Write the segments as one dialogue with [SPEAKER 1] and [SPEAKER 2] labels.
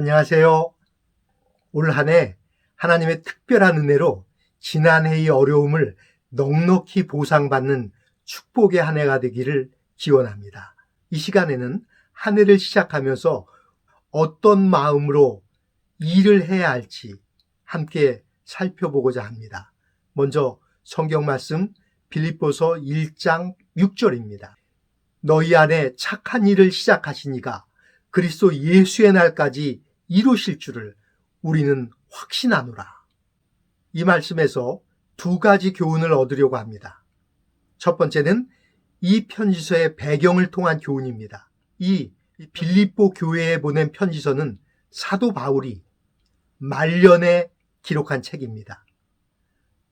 [SPEAKER 1] 안녕하세요. 올 한 해 하나님의 특별한 은혜로 지난해의 어려움을 넉넉히 보상받는 축복의 한 해가 되기를 기원합니다. 이 시간에는 한 해를 시작하면서 어떤 마음으로 일을 해야 할지 함께 살펴보고자 합니다. 먼저 성경 말씀 빌립보서 1장 6절입니다. 너희 안에 착한 일을 시작하시니가 그리스도 예수의 날까지 이루실 줄을 우리는 확신하노라. 이 말씀에서 두 가지 교훈을 얻으려고 합니다. 첫 번째는 이 편지서의 배경을 통한 교훈입니다. 이 빌립보 교회에 보낸 편지서는 사도 바울이 말년에 기록한 책입니다.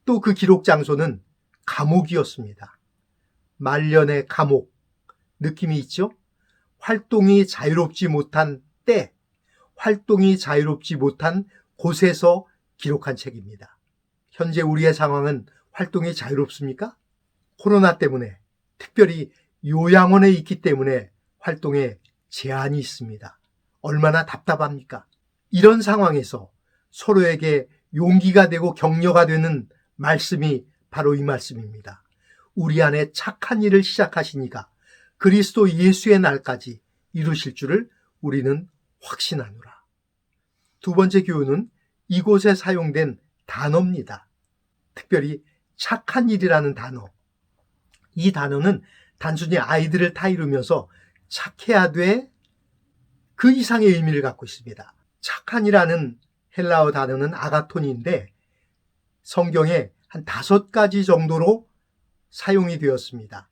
[SPEAKER 1] 또 그 기록 장소는 감옥이었습니다. 말년의 감옥, 느낌이 있죠? 활동이 자유롭지 못한 때, 활동이 자유롭지 못한 곳에서 기록한 책입니다. 현재 우리의 상황은 활동이 자유롭습니까? 코로나 때문에, 특별히 요양원에 있기 때문에 활동에 제한이 있습니다. 얼마나 답답합니까? 이런 상황에서 서로에게 용기가 되고 격려가 되는 말씀이 바로 이 말씀입니다. 우리 안에 착한 일을 시작하시니가 그리스도 예수의 날까지 이루실 줄을 우리는 확신하노라. 두 번째 교훈은 이곳에 사용된 단어입니다. 특별히 착한 일이라는 단어. 이 단어는 단순히 아이들을 타이르면서 착해야 돼 그 이상의 의미를 갖고 있습니다. 착한이라는 헬라어 단어는 아가톤인데 성경에 한 5가지 정도로 사용이 되었습니다.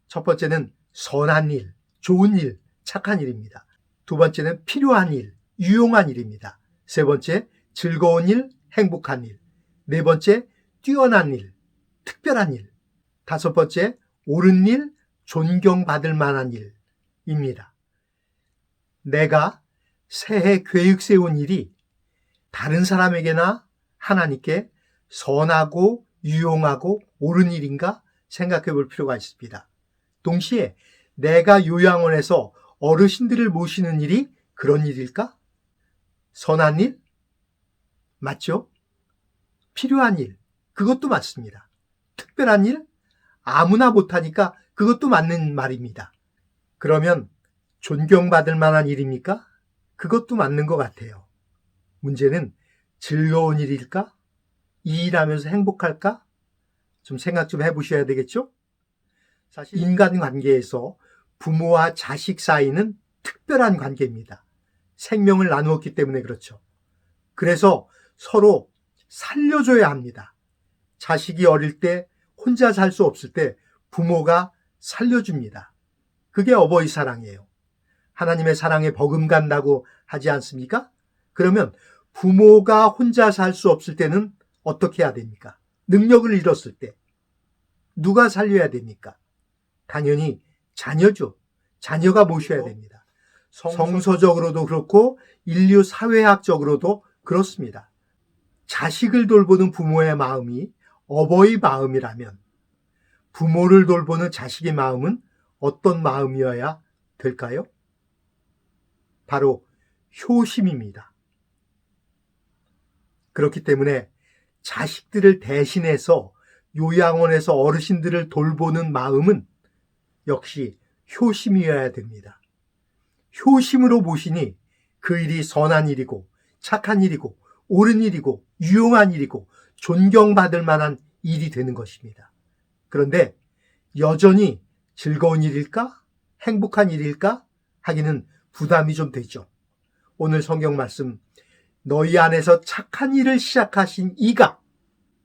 [SPEAKER 1] 첫 번째는 선한 일, 좋은 일, 착한 일입니다. 두 번째는 필요한 일, 유용한 일입니다. 세 번째, 즐거운 일, 행복한 일. 네 번째, 뛰어난 일, 특별한 일. 다섯 번째, 옳은 일, 존경받을 만한 일입니다. 내가 새해 계획 세운 일이 다른 사람에게나 하나님께 선하고 유용하고 옳은 일인가 생각해 볼 필요가 있습니다. 동시에 내가 요양원에서 어르신들을 모시는 일이 그런 일일까? 선한 일? 맞죠? 필요한 일? 그것도 맞습니다. 특별한 일? 아무나 못하니까 그것도 맞는 말입니다. 그러면 존경받을 만한 일입니까? 그것도 맞는 것 같아요. 문제는 즐거운 일일까? 이 일하면서 행복할까? 좀 생각 좀 해보셔야 되겠죠? 사실 인간관계에서 부모와 자식 사이는 특별한 관계입니다. 생명을 나누었기 때문에 그렇죠. 그래서 서로 살려줘야 합니다. 자식이 어릴 때 혼자 살 수 없을 때 부모가 살려줍니다. 그게 어버이 사랑이에요. 하나님의 사랑에 버금간다고 하지 않습니까? 그러면 부모가 혼자 살 수 없을 때는 어떻게 해야 됩니까? 능력을 잃었을 때 누가 살려야 됩니까? 당연히 자녀죠. 자녀가 모셔야 됩니다. 성서적으로도 그렇고 인류 사회학적으로도 그렇습니다. 자식을 돌보는 부모의 마음이 어버이 마음이라면 부모를 돌보는 자식의 마음은 어떤 마음이어야 될까요? 바로 효심입니다. 그렇기 때문에 자식들을 대신해서 요양원에서 어르신들을 돌보는 마음은 역시 효심이어야 됩니다. 효심으로 모시니 그 일이 선한 일이고 착한 일이고 옳은 일이고 유용한 일이고 존경받을 만한 일이 되는 것입니다. 그런데 여전히 즐거운 일일까? 행복한 일일까? 하기는 부담이 좀 되죠. 오늘 성경 말씀 너희 안에서 착한 일을 시작하신 이가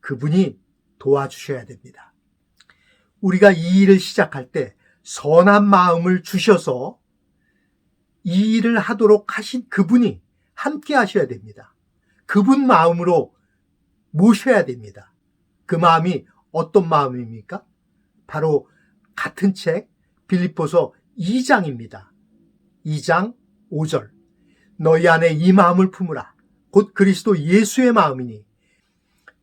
[SPEAKER 1] 그분이 도와주셔야 됩니다. 우리가 이 일을 시작할 때 선한 마음을 주셔서 이 일을 하도록 하신 그분이 함께 하셔야 됩니다. 그분 마음으로 모셔야 됩니다. 그 마음이 어떤 마음입니까? 바로 같은 책 빌립보서 2장입니다. 2장 5절 너희 안에 이 마음을 품으라. 곧 그리스도 예수의 마음이니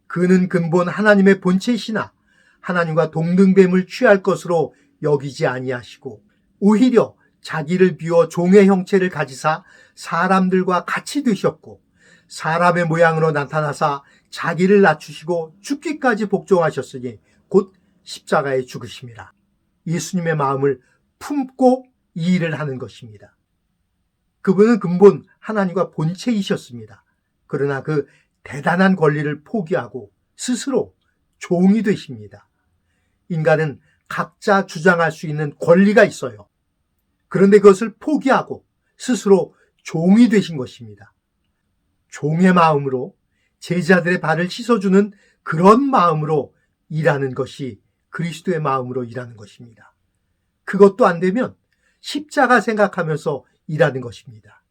[SPEAKER 1] 그는 근본 하나님의 본체이시나 하나님과 동등됨을 취할 것으로 여기지 아니하시고 오히려 자기를 비워 종의 형체를 가지사 사람들과 같이 되셨고 사람의 모양으로 나타나사 자기를 낮추시고 죽기까지 복종하셨으니 곧 십자가에 죽으심이라. 예수님의 마음을 품고 이 일을 하는 것입니다. 그분은 근본 하나님과 본체이셨습니다. 그러나 그 대단한 권리를 포기하고 스스로 종이 되십니다. 인간은 각자 주장할 수 있는 권리가 있어요. 그런데 그것을 포기하고 스스로 종이 되신 것입니다. 종의 마음으로 제자들의 발을 씻어주는 그런 마음으로 일하는 것이 그리스도의 마음으로 일하는 것입니다. 그것도 안 되면 십자가 생각하면서 일하는 것입니다.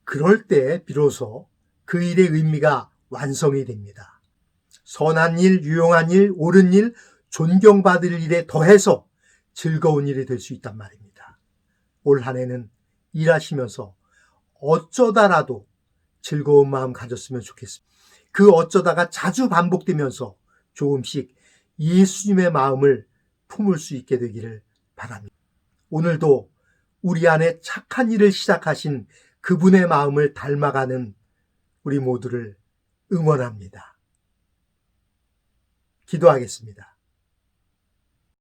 [SPEAKER 1] 그럴 때 비로소 그 일의 의미가 완성이 됩니다. 선한 일, 유용한 일, 옳은 일, 존경받을 일에 더해서 즐거운 일이 될 수 있단 말입니다. 올 한 해는 일하시면서 어쩌다라도 즐거운 마음 가졌으면 좋겠습니다. 그 어쩌다가 자주 반복되면서 조금씩 예수님의 마음을 품을 수 있게 되기를 바랍니다. 오늘도 우리 안에 착한 일을 시작하신 그분의 마음을 닮아가는 우리 모두를 응원합니다. 기도하겠습니다.